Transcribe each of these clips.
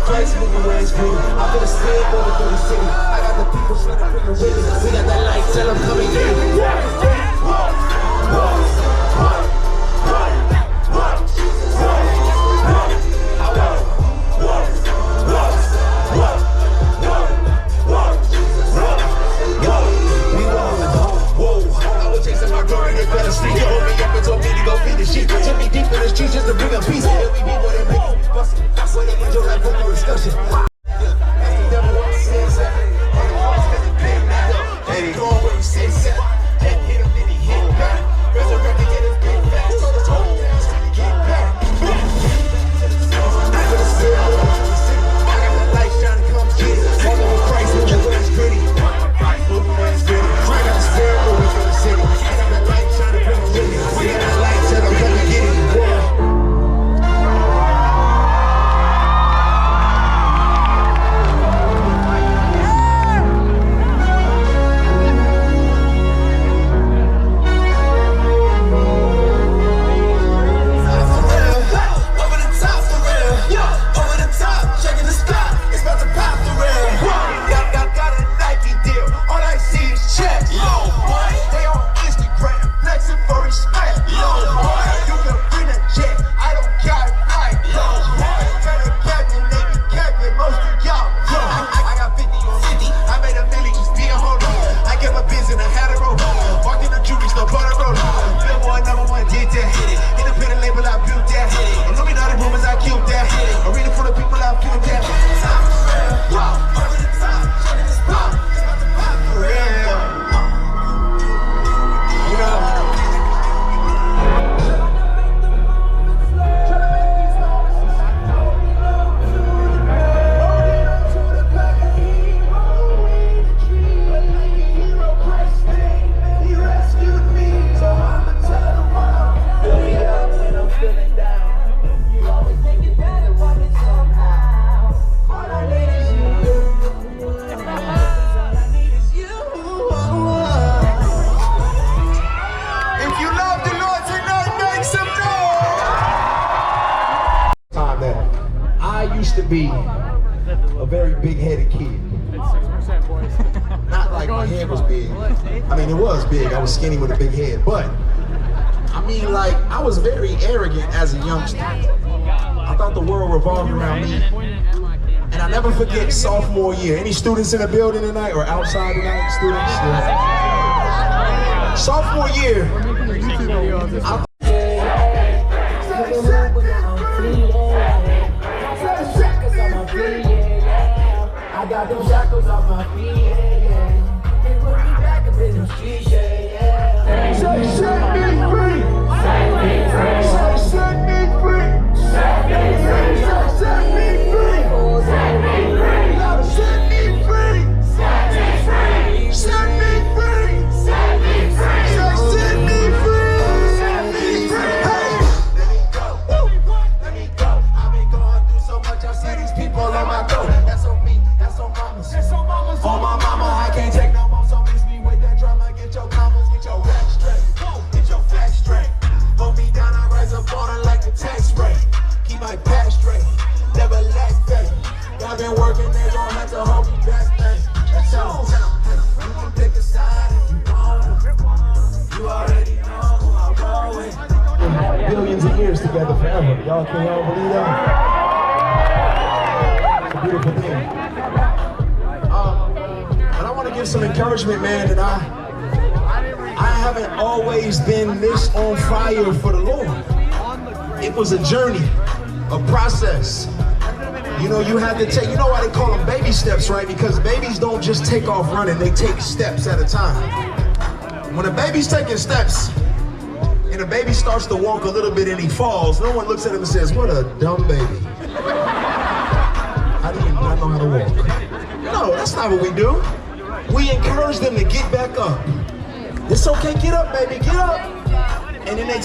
Christ moving where it's free. I feel the spirit moving through the city. I got the people trying to bring the witness. We got that light, tell them coming in. Took me deep in the streets just to bring a piece. Yeah, we be what they make me bustin'. That's why they enjoy that vocal discussion. That's the devil what he says. On the cross cause he big now. Hey, going where he says that. Hit him, then he hit back. Resurrected, get his big back. So the whole down, so he get back. I put a spirit all over the city. I got the light shining, come Jesus. Walking with Christ, moving where it's pretty. Moving where it's pretty. I got the spirit moving through the city. I got the light shining, bring it with me. We got that light, tell them come and get it. To be a very big-headed kid. Not like my head was big. I mean, it was big. I was skinny with a big head. But, I mean, like, I was very arrogant as a youngster. I thought the world revolved around me. And I never forget sophomore year. Any students in the building tonight or outside tonight? Students? Yeah. Sophomore year. I got them shackles off my feet, yeah. They put me back up in the streets, yeah. Say set me free. Set me free. Say set me free. Set me free. Say set me free. Set me free. Set me free. Set me free. Set me free. Set me free. Say set me free. Set me free. Hey, let me go. Let me go. I've been going through so much. I see these people on my throat. That's on me. For my mama, I can't take no more, so miss me with that drama. Get your commas, get your rap straight, get your facts straight. Hold me down, I rise up on it like the tax rate. Keep my back straight, never lack faith. I've been working, they gon' have to hold me back, man. That's all. You can pick a side if you want. You already know who I roll with. Billions of years together forever. Y'all can y'all believe that? It's a beautiful thing. Give some encouragement, man, that I haven't always been this on fire for the Lord. It was a journey, a process. You know, you had to take, you know why they call them baby steps, right? Because babies don't just take off running, they take steps at a time. When a baby's taking steps, and a baby starts to walk a little bit and he falls, no one looks at him and says, what a dumb baby. How do you not know how to walk? No, that's not what we do. We encourage them to get back up. It's okay, get up, baby, get up. And then they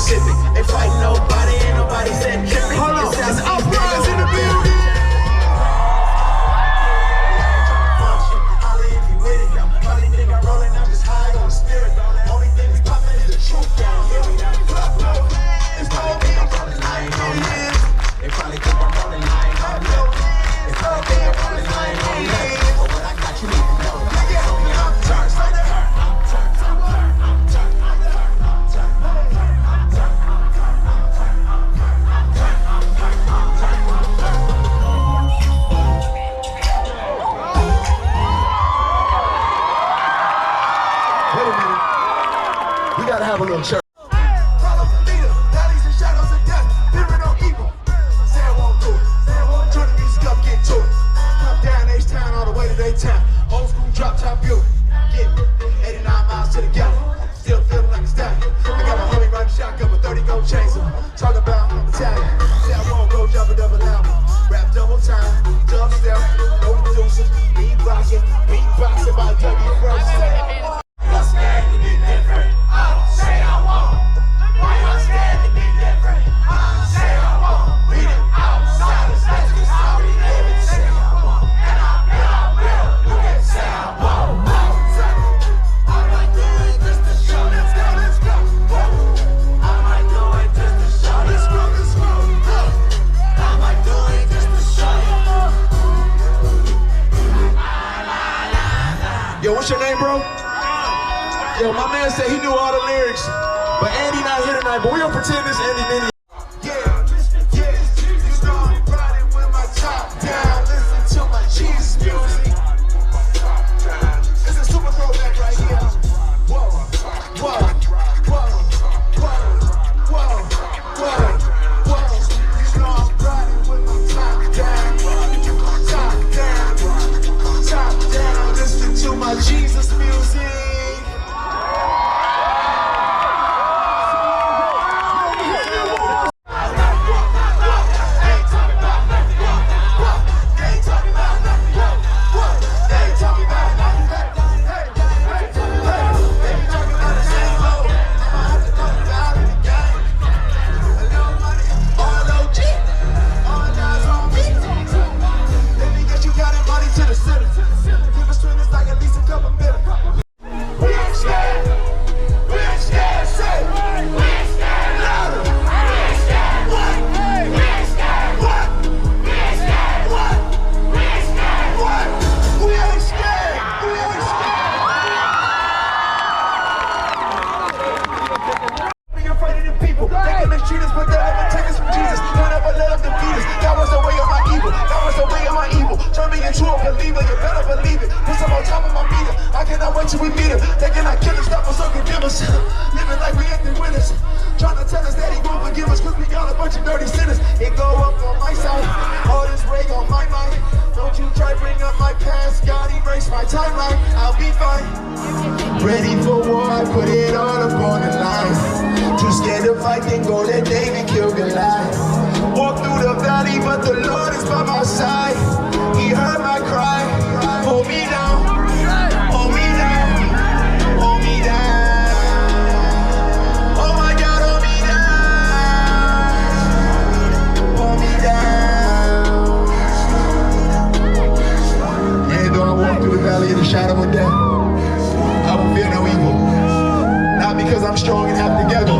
specific. They fight nobody, ain't nobody centric. Hold on, it's Uprise in the building. We gotta have a little church. Follow the leader, valleys and shadows of death, fearing no evil. Say I won't do it. Turn the music up, get to it. Come down H-Town all the way to Daytown. Old school drop top view. Get 89 miles to the gallon. Still feeling like a stallion. I got my homie riding shotgun with 30 gold chains. Talk about Italian. Say I won't go jump a double album. Rap double time, dub step, no producers, beat rocking, beatboxing by Dougie Fresh. Yo, what's your name, bro? Yo, my man said he knew all the lyrics, but Andy not here tonight, but we gonna pretend this Andy Mini. Yeah, you know I'm riding with my top down, listen to my Jesus music. It's a super throwback right here. Whoa, whoa, whoa, whoa, whoa, whoa, whoa. You know I'm riding with my top down, top down, top down, listen to my Jesus music. Till we meet him, they cannot kill us, stop us or condemn us. Living like we acting winners, trying to tell us that he won't forgive us, cause we got a bunch of dirty sinners. It go up on my side, all this rage on my mind. Don't you try bring up my past, God erase my timeline, I'll be fine. Ready for war, I put it all up on the line. Too scared to fight, then go let David kill Goliath. Walk through the valley, but the Lord is by my side. He heard my cry, hold me down, hold me down, hold me down. Oh my God, hold me down, hold me down. And though I walk through the valley of the shadow of death, I will fear no evil. Not because I'm strong and have together,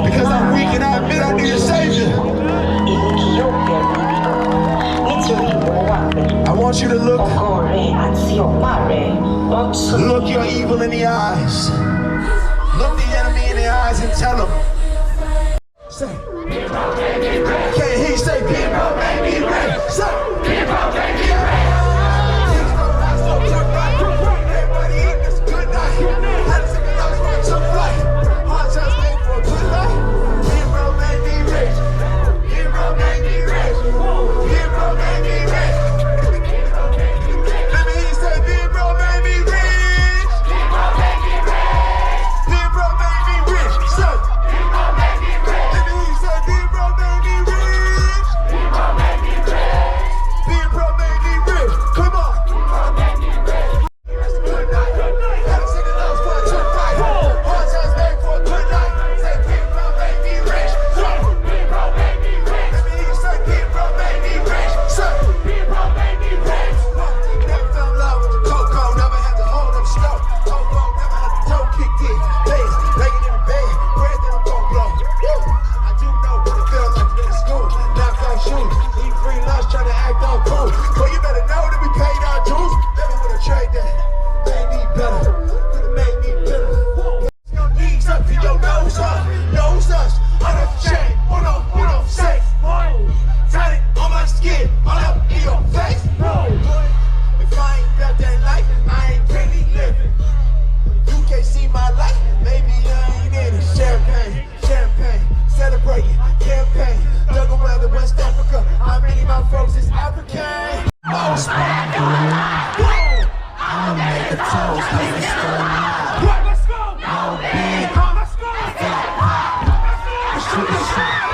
because I'm weak and I admit I need a savior. I want you to look your evil in the eyes. Look the enemy in the eyes and tell him. Say, can't he say, people make me rich? Say, people make me rich. Everybody eat this good night. Had to take another one to flight. Hard times made for a good life. People make me rich. People make me rich. People make me rich. Let me hear you say, people make me rich. People make me rich. People make me rich. So, people make me rich. Let me hear you say, people make me rich. the toes, cause we still alive. Let's go! No beat, Let's go! feel like pop. Shoot the shot.